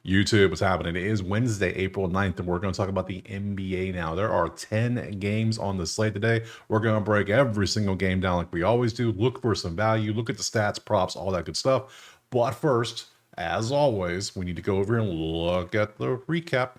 YouTube, what's happening? It is Wednesday, April 9th, and we're going to talk about the NBA now. There are 10 games on the slate today. We're going to break every single game down like we always do, look for some value, look at the stats, props, all that good stuff. But first, as always, we need to go over and look at the recap.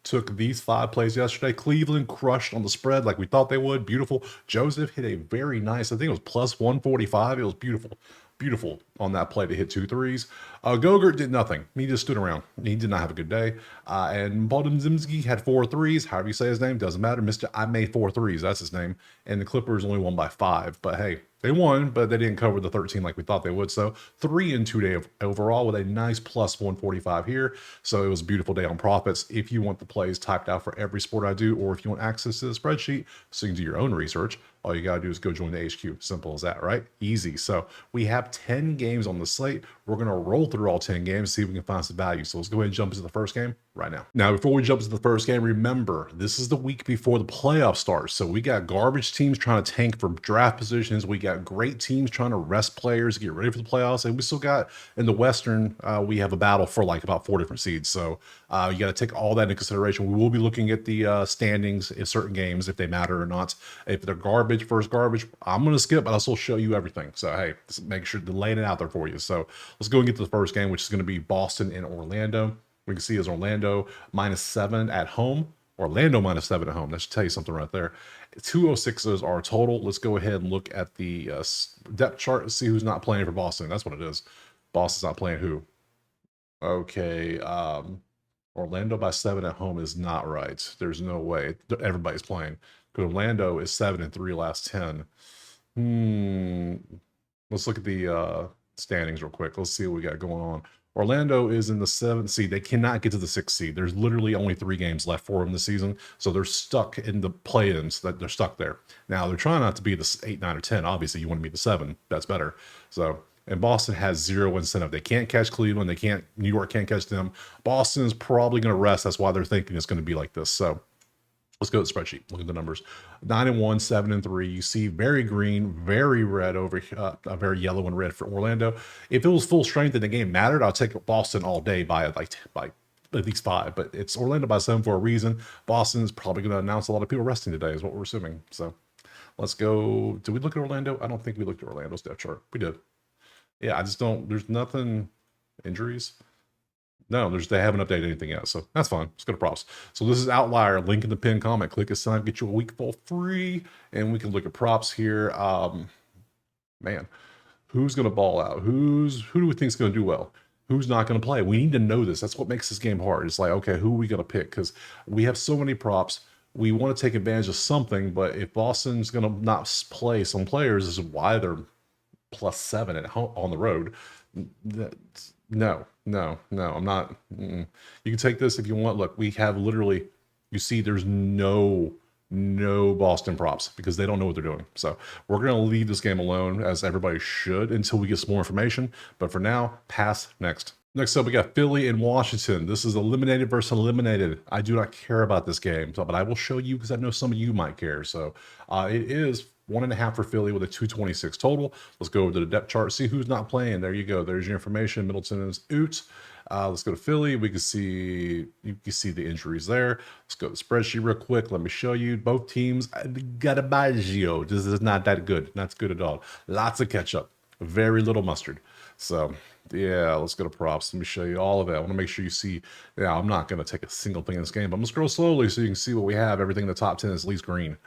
Took these 5 plays yesterday. Cleveland crushed on the spread like we thought they would. Beautiful. Joseph hit a very nice, I think it was plus 145. It was beautiful. Beautiful on that play to hit 2 threes. Gogurt did nothing. He just stood around. He did not have a good day. And Zimski had 4 threes. However you say his name, doesn't matter. Mr. I made 4 threes. That's his name. And the Clippers only won by 5. But hey, they won, but they didn't cover the 13 like we thought they would. So 3 and 2 day overall with a nice plus 145 here. So it was a beautiful day on profits. If you want the plays typed out for every sport I do, or if you want access to the spreadsheet so you can do your own research, all you got to do is go join the HQ. Simple as that, right? Easy. So we have 10 games on the slate. We're going to roll through all 10 games, see if we can find some value. So let's go ahead and jump into the first game right now. Now, before we jump into the first game, remember, this is the week before the playoffs start. So we got garbage teams trying to tank for draft positions. We got great teams trying to rest players, get ready for the playoffs. And we still got, in the Western, we have a battle for like about 4 different seeds. So you got to take all that into consideration. We will be looking at the standings in certain games, if they matter or not. If they're garbage, first garbage, I'm going to skip, but I'll still show you everything. So, hey, just make sure to lay it out there for you. So let's go and get to the first game, which is going to be Boston and Orlando. We can see is Orlando -7 at home. Orlando -7 at home. That should tell you something right there. 206s are total. Let's go ahead and look at the depth chart and see who's not playing for Boston. That's what it is. Boston's not playing who? Okay. Orlando by 7 at home is not right. There's no way. Everybody's playing. Because Orlando is 7 and 3 last 10. Let's look at the standings real quick. Let's see what we got going on. Orlando is in the 7th seed. They cannot get to the 6th seed. There's literally only 3 games left for them this season. So they're stuck in the play-ins. That they're stuck there. Now, they're trying not to be the 8, 9, or 10. Obviously, you want to be the 7. That's better. So, and Boston has 0 incentive. They can't catch Cleveland. They can't. New York can't catch them. Boston is probably going to rest. That's why they're thinking it's going to be like this. So, let's go to the spreadsheet. Look at the numbers. 9 and 1, 7 and 3. You see very green, very red over very yellow and red for Orlando. If it was full strength and the game mattered, I'll take Boston all day by at least 5. But it's Orlando by 7 for a reason. Boston is probably going to announce a lot of people resting today, is what we're assuming. So let's go. Did we look at Orlando? I don't think we looked at Orlando's depth chart. We did. Yeah, I just don't. There's nothing. Injuries. No, they haven't updated anything yet, so that's fine. Let's go to props. So this is Outlier. Link in the pinned comment. Click a sign, get you a week full free, and we can look at props here. Man, who's going to ball out? Who do we think is going to do well? Who's not going to play? We need to know this. That's what makes this game hard. It's like, okay, who are we going to pick? Because we have so many props. We want to take advantage of something, but if Boston's going to not play some players, this is why they're +7 at home on the road. No, I'm not. You can take this if you want. Look, we have literally, you see there's no Boston props because they don't know what they're doing. So we're going to leave this game alone, as everybody should, until we get some more information. But for now, pass. Next up, we got Philly and Washington. This is eliminated versus eliminated. I do not care about this game, but I will show you because I know some of you might care. So it is 1.5 for Philly with a 226 total. Let's go over to the depth chart, see who's not playing. There you go. There's your information. Middleton is out. Let's go to Philly. You can see the injuries there. Let's go to the spreadsheet real quick. Let me show you both teams. Garabaggio. This is not that good. Not good at all. Lots of ketchup. Very little mustard. So yeah, let's go to props. Let me show you all of it. I want to make sure you see. Yeah, I'm not going to take a single thing in this game, but I'm going to scroll slowly so you can see what we have. Everything in the top 10 is at least green.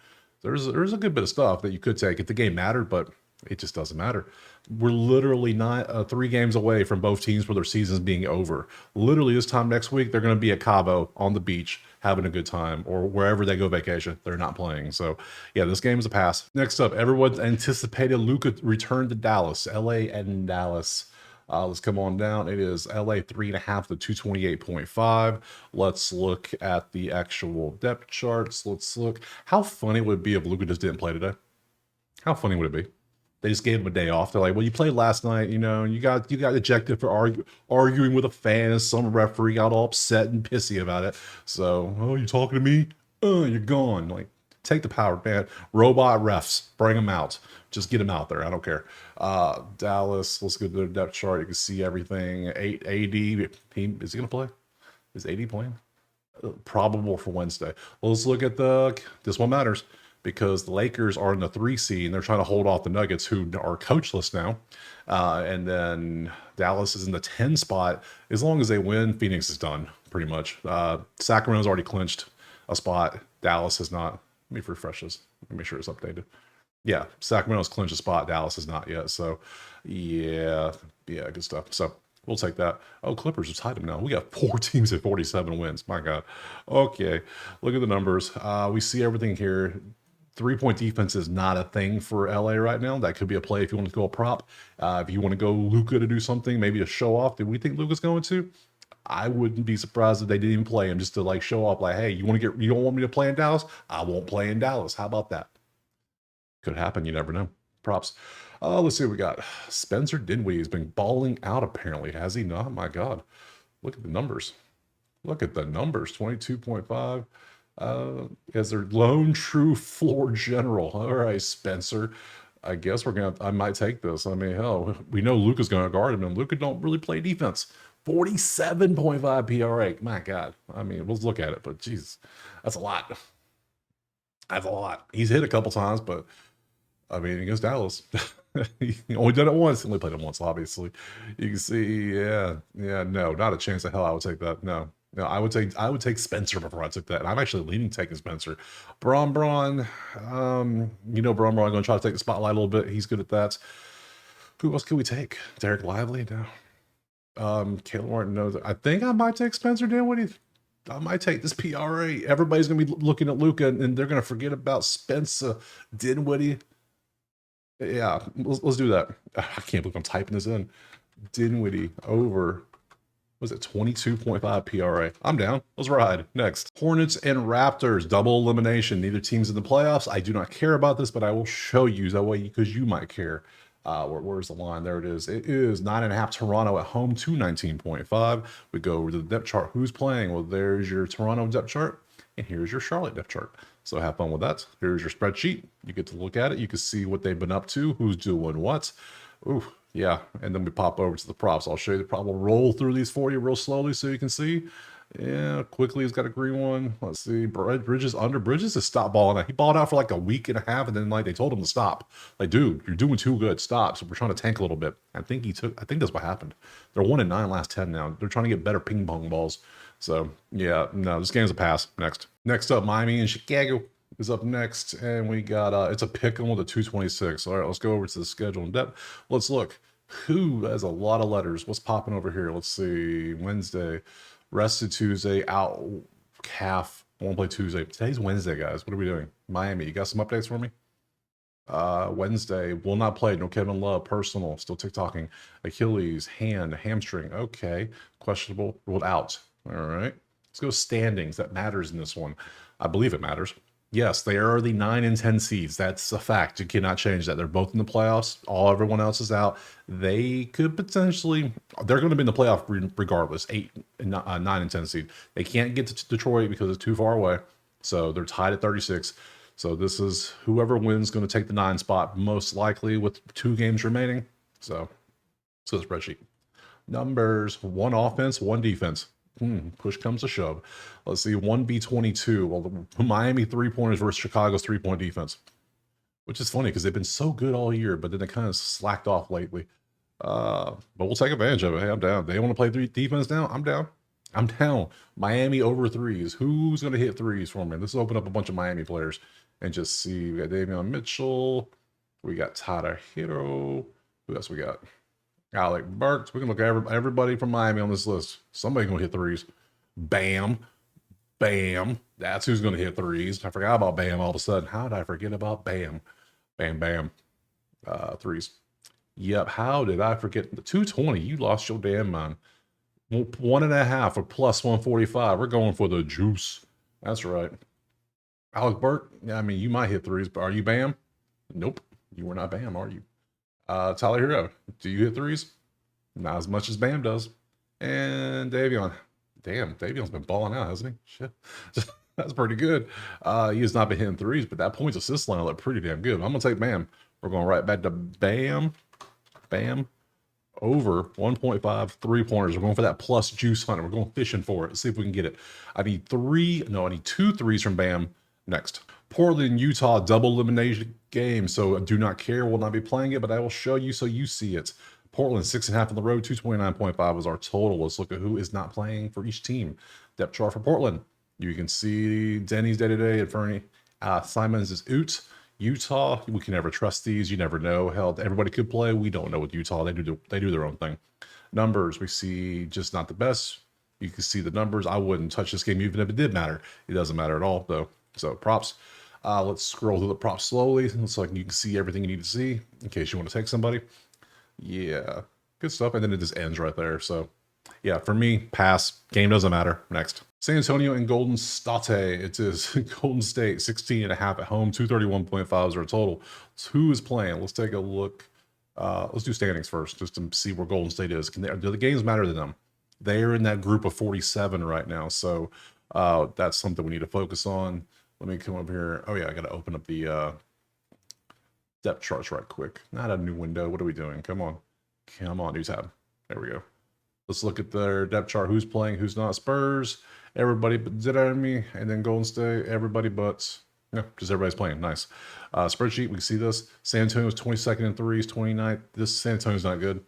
There's a good bit of stuff that you could take if the game mattered, but it just doesn't matter. We're literally not 3 games away from both teams for their seasons being over. Literally this time next week, they're going to be at Cabo on the beach having a good time, or wherever they go vacation. They're not playing. So yeah, this game is a pass. Next up, everyone's anticipated Luka return to Dallas. LA and Dallas. Let's come on down. It is LA 3.5 to 228.5. Let's look at the actual depth charts. Let's look. How funny would it be if Luka just didn't play today? How funny would it be? They just gave him a day off. They're like, well, you played last night, you know, you got ejected for arguing with a fan, and some referee got all upset and pissy about it. So, oh, you talking to me? You're gone. Like, take the power, man. Robot refs, bring them out. Just get him out there. I don't care. Dallas, let's go to the depth chart. You can see everything. 8 AD. Is he going to play? Is AD playing? Probable for Wednesday. Well, let's look at this one matters because the Lakers are in the 3 seed and they're trying to hold off the Nuggets, who are coachless now. And then Dallas is in the 10 spot. As long as they win, Phoenix is done pretty much. Sacramento's already clinched a spot. Dallas has not. Let me refresh this. Let me make sure it's updated. Yeah, Sacramento's clinched a spot. Dallas has not yet. So, yeah, good stuff. So we'll take that. Oh, Clippers are tied them now. We got 4 teams at 47 wins. My God. Okay, look at the numbers. We see everything here. 3-point defense is not a thing for LA right now. That could be a play if you want to go a prop. If you want to go Luka to do something, maybe a show off. Did we think Luka's going to? I wouldn't be surprised if they didn't even play him just to like show off, like, hey, you don't want me to play in Dallas? I won't play in Dallas. How about that? Could happen. You never know. Props. Let's see what we got. Spencer Dinwiddie has been balling out apparently. Has he not? My God. Look at the numbers. Look at the numbers. 22.5. As their lone true floor general. All right, Spencer. I guess I might take this. I mean, hell, we know Luka's going to guard him, and Luka don't really play defense. 47.5 PRA. My God. I mean, let's look at it, but geez, that's a lot. That's a lot. He's hit a couple times, but I mean, against Dallas, he only done it once. He only played it once, obviously. You can see, yeah, no, not a chance in hell I would take that. No, I would take Spencer before I took that. And I'm actually leaning taking Spencer. Braun, Braun going to try to take the spotlight a little bit. He's good at that. Who else can we take? Derek Lively? No. Caleb Martin knows. I think I might take Spencer Dinwiddie. I might take this PRA. Everybody's going to be looking at Luka, and they're going to forget about Spencer Dinwiddie. Yeah, let's do that. I can't believe I'm typing this in. Dinwiddie over, was it 22.5 PRA? I'm down. Let's ride. Next. Hornets and Raptors. Double elimination. Neither team's in the playoffs. I do not care about this, but I will show you that way because you might care. Where's the line? There it is. It is 9.5 Toronto at home to 19.5. We go over to the depth chart. Who's playing? Well, there's your Toronto depth chart, and here's your Charlotte depth chart. So have fun with that. Here's your spreadsheet. You get to look at it. You can see what they've been up to, who's doing what. Ooh, yeah. And then we pop over to the props. I'll show you the prop. We'll roll through these for you real slowly so you can see. Yeah, quickly he's got a green one. Let's see. Bridges has stopped balling out. He balled out for like a week and a half, and then like they told him to stop. Like, dude, you're doing too good. Stop. So we're trying to tank a little bit. I think that's what happened. They're 1-9 last 10 now. They're trying to get better ping pong balls. So yeah, no, this game's a pass. Next up, Miami and Chicago is up next, and we got it's a pick 'em with a 226. All right, let's go over to the schedule in depth. Let's look. Who has a lot of letters? What's popping over here? Let's see. Wednesday. Rested Tuesday, out calf, won't play Tuesday. Today's Wednesday, guys. What are we doing? Miami, you got some updates for me? Wednesday, will not play. No Kevin Love, personal, still TikToking. Achilles, hamstring. Okay. Questionable, ruled out. All right. Let's go standings. That matters in this one. I believe it matters. Yes, they are the 9 and 10 seeds. That's a fact. You cannot change that. They're both in the playoffs. Everyone else is out. They could potentially, they're going to be in the playoff regardless. 9 and 10 seed. They can't get to Detroit because it's too far away. So they're tied at 36. So this is whoever wins going to take the 9 spot, most likely with 2 games remaining. So the spreadsheet. Numbers, 1 offense, 1 defense. Push comes to shove. Let's see, 1B22. Well, the Miami 3-pointers versus Chicago's 3-point defense, which is funny because they've been so good all year, but then they kind of slacked off lately. But we'll take advantage of it. Hey, I'm down. They want to play 3 defense now? I'm down. I'm down. Miami over 3s. Who's going to hit 3s for me? Let's open up a bunch of Miami players and just see. We got Davion Mitchell. We got Tyler Hero. Who else we got? Alec Burks. We can look at everybody from Miami on this list. Somebody going to hit 3s. Bam. Bam. That's who's going to hit 3s. I forgot about Bam all of a sudden. How did I forget about Bam? Bam, bam. 3s. Yep. How did I forget? The 220. You lost your damn mind. 1.5 or plus 145. We're going for the juice. That's right. Alec Burke. Yeah, I mean, you might hit 3s, but are you Bam? Nope. You were not Bam, are you? Tyler Hero, do you hit 3s? Not as much as Bam does. And Davion. Damn, Davion's been balling out, hasn't he? Shit. That's pretty good. He has not been hitting 3s, but that points assist line looked pretty damn good. I'm going to take Bam. We're going right back to Bam. Bam. Over 1.5 3-pointers. We're going for that plus juice hunter. We're going fishing for it. Let's see if we can get it. I need two threes from Bam next. Portland, Utah, double elimination game. So I do not care. We'll not be playing it, but I will show you so you see it. Portland, 6.5 on the road, 229.5 is our total. Let's look at who is not playing for each team. Depth chart for Portland. You can see Denny's day-to-day and Fernie. Simons is out. Utah, we can never trust these. You never know. Hell, everybody could play. We don't know with Utah. They do their own thing. Numbers, we see just not the best. You can see the numbers. I wouldn't touch this game even if it did matter. It doesn't matter at all, though. So props. Let's scroll through the props slowly so you can see everything you need to see in case you want to take somebody. Yeah, good stuff. And then it just ends right there. So yeah, for me, pass. Game doesn't matter. Next. San Antonio and Golden State. It is Golden State, 16.5 at home, 231.5 is our total. So who is playing? Let's take a look. Let's do standings first, just to see where Golden State is. Do the games matter to them? They are in that group of 47 right now. So that's something we need to focus on. Let me come up here. Oh, yeah, I got to open up the depth charts right quick. Not a new window. What are we doing? Come on. Come on, new tab. There we go. Let's look at their depth chart. Who's playing, who's not. Spurs, everybody but me, and then Golden State, everybody but, no, because everybody's playing. Nice. Spreadsheet, we can see this. San Antonio's 22nd in threes, 29th. This San Antonio's not good.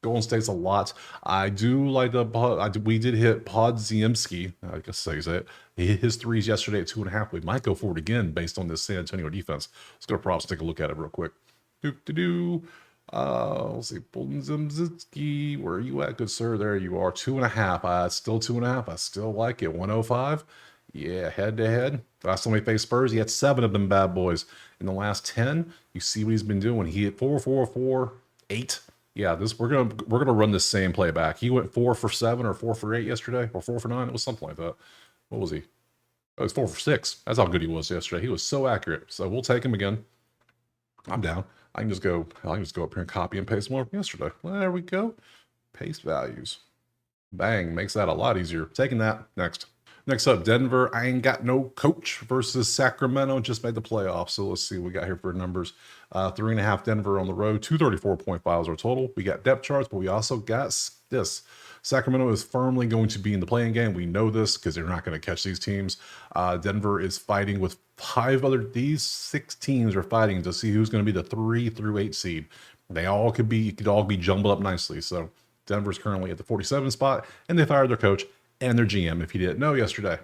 Golden State's a lot. I do like we did hit Podziemski, I guess I say it. He hit his threes yesterday at 2.5. We might go for it again based on this San Antonio defense. Let's go to props, take a look at it real quick. Let's see, Podziemski, where are you at, good sir? There you are, 2.5. Still 2.5. I still like it. 105. Yeah, head to head. Last time we faced Spurs, he had 7 of them bad boys. In the last 10, you see what he's been doing. He hit 4, 4, 4, 8. Yeah, we're gonna run this same playback. He went 4 for 7 or 4 for 8 yesterday, or 4 for 9. It was something like that. What was he? Oh, it was 4 for 6. That's how good he was yesterday. He was so accurate. So we'll take him again. I'm down. I can just go up here and copy and paste more from yesterday. Well, there we go. Paste values. Bang, makes that a lot easier. Taking that. Next up, Denver. I ain't got no coach versus Sacramento. Just made the playoffs. So let's see what we got here for numbers. 3.5 Denver on the road. 234.5 is our total. We got depth charts, but we also got this. Sacramento is firmly going to be in the playing game. We know this because they're not going to catch these teams. Denver is fighting with these 6 teams are fighting to see who's going to be the 3 through 8 seed. They all could all be jumbled up nicely. So Denver's currently at the 47 spot, and they fired their coach and their GM, if you didn't know yesterday.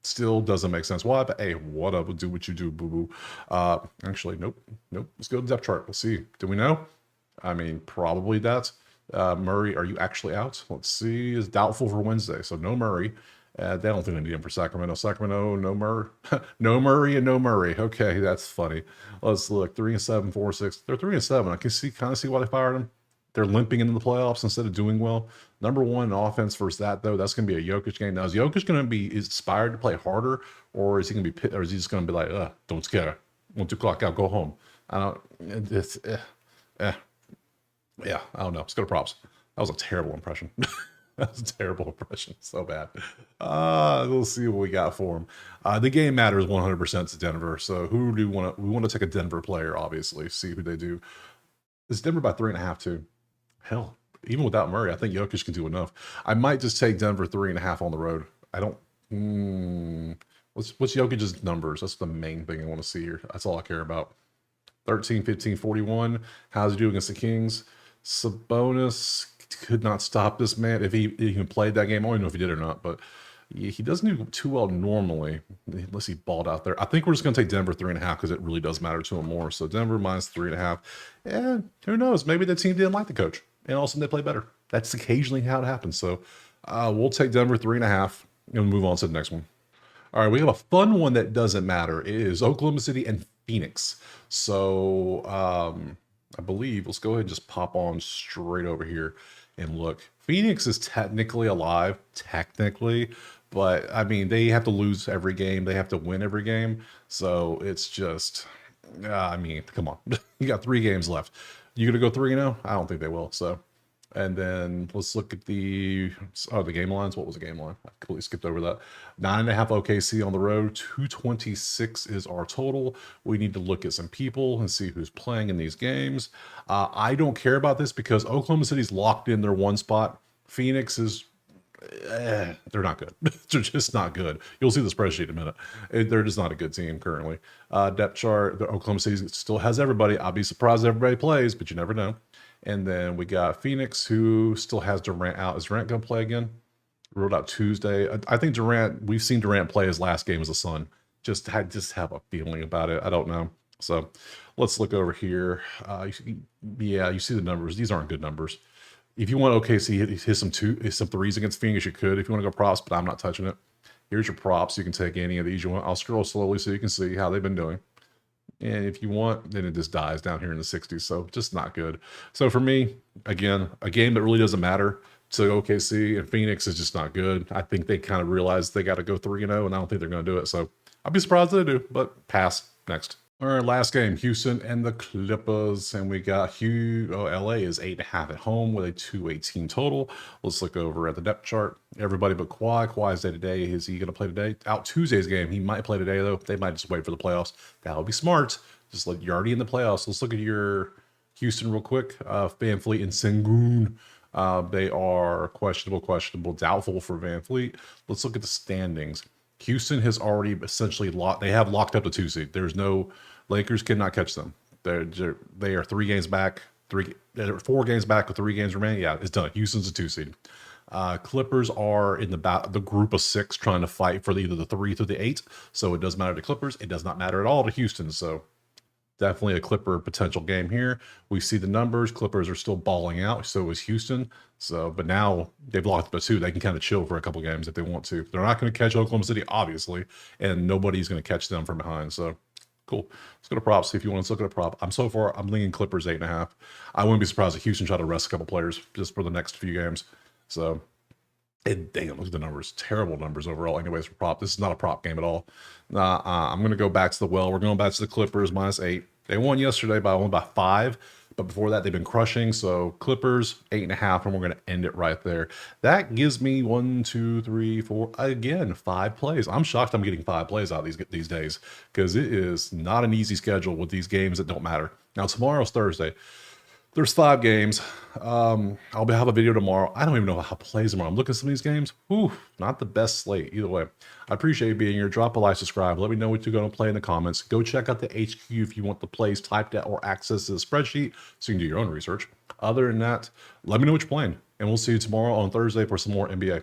Still doesn't make sense why, but hey, what up? Do what you do, boo-boo. Actually, nope. Let's go to the depth chart. We'll see. Do we know? I mean, probably that. Murray, are you actually out? Let's see. Is doubtful for Wednesday, so no Murray. They don't think they need him for Sacramento. Sacramento, no Murray. No Murray and no Murray. Okay, that's funny. Let's look. 3-7, 4-6. They're 3-7. I can kind of see why they fired him. They're limping into the playoffs instead of doing well. Number 1 offense versus that, though, that's going to be a Jokic game. Now, is Jokic going to be inspired to play harder, or is he going to be, or is he just going to be like, don't care, want to clock out, go home? I don't. Yeah, I don't know. Let's go to props. That was a terrible impression. That was a terrible impression. So bad. We'll see what we got for him. The game matters 100% to Denver. So who do we want to? We want to take a Denver player, obviously. See who they do. It's Denver by 3.5 too. Hell, even without Murray, I think Jokic can do enough. I might just take Denver 3.5 on the road. I don't. What's Jokic's numbers? That's the main thing I want to see here. That's all I care about. 13, 15, 41. How's he doing against the Kings? Sabonis could not stop this man if he even played that game. I don't even know if he did or not, but he doesn't do too well normally unless he balled out there. I think we're just going to take Denver 3.5 because it really does matter to him more. So Denver minus 3.5. And who knows? Maybe the team didn't like the coach and all of a sudden they play better. That's occasionally how it happens. So we'll take Denver 3.5 and move on to the next one. All right, we have a fun one that doesn't matter. It is Oklahoma City and Phoenix. So I believe, let's go ahead and just pop on straight over here and look. Phoenix is technically alive, but I mean, they have to lose every game. They have to win every game. So it's just, I mean, come on. You got 3 games left. You going to go 3-0? I don't think they will. So And then let's look at the game lines. What was the game line? I completely skipped over that. 9.5 OKC on the road. 226 is our total. We need to look at some people and see who's playing in these games. I don't care about this because Oklahoma City's locked in their one spot. Phoenix is they're not good. They're just not good. You'll see the spreadsheet in a minute. They're just not a good team currently. Depth chart, the Oklahoma City still has everybody. I'll be surprised if everybody plays, but you never know. And then we got Phoenix, who still has Durant out. Is Durant going to play again? Ruled out Tuesday. I think Durant, we've seen Durant play his last game as a Sun. Just have a feeling about it. I don't know. So let's look over here. Yeah, you see the numbers. These aren't good numbers. If you want OKC, hit some threes against Phoenix, you could. If you want to go props, but I'm not touching it. Here's your props. You can take any of these you want. I'll scroll slowly so you can see how they've been doing. And if you want, then it just dies down here in the 60s. So just not good. So for me, again, a game that really doesn't matter to OKC and Phoenix is just not good. I think they kind of realize they got to go 3-0, and I don't think they're going to do it. So I'll be surprised if they do, but pass. Next. All right, last game, Houston and the Clippers, and we got LA is 8.5 at home with a 218 total. Let's look over at the depth chart. Everybody but Kawhi. Kawhi's day today. Is he going to play today? Out Tuesday's game. He might play today though. They might just wait for the playoffs. That would be smart. Just like you're already in the playoffs. Let's look at your Houston real quick. Van Fleet and Sengun. They are questionable, doubtful for Van Fleet. Let's look at the standings. Houston has already essentially locked. They have locked up the 2 seed. There's no Lakers cannot catch them. They are 3 games back. 4 games back with 3 games remaining. Yeah, it's done. Houston's a 2 seed. Clippers are in the group of 6 trying to fight for either the 3 through the 8. So it doesn't matter to Clippers. It does not matter at all to Houston. So definitely a Clipper potential game here. We see the numbers. Clippers are still balling out. So is Houston. So, but now they've locked up 2. They can kind of chill for a couple games if they want to. They're not going to catch Oklahoma City, obviously, and nobody's going to catch them from behind. So cool. Let's go to props. If you want to look at a prop, I'm leaning Clippers 8.5. I wouldn't be surprised if Houston tried to rest a couple players just for the next few games. So, damn, look at the numbers. Terrible numbers overall. Anyways, for prop, this is not a prop game at all. I'm going to go back to the well. We're going back to the Clippers -8. They won yesterday only by 5. But before that, they've been crushing. So Clippers 8.5, and we're going to end it right there. That gives me 1, 2, 3, 4, again, 5 plays. I'm shocked I'm getting 5 plays out these days because it is not an easy schedule with these games that don't matter. Now, tomorrow's Thursday. There's 5 games. I'll have a video tomorrow. I don't even know how plays tomorrow. I'm looking at some of these games. Whew, not the best slate either way. I appreciate you being here. Drop a like, subscribe. Let me know what you're going to play in the comments. Go check out the HQ if you want the plays typed out or access to the spreadsheet so you can do your own research. Other than that, let me know what you're playing. And we'll see you tomorrow on Thursday for some more NBA.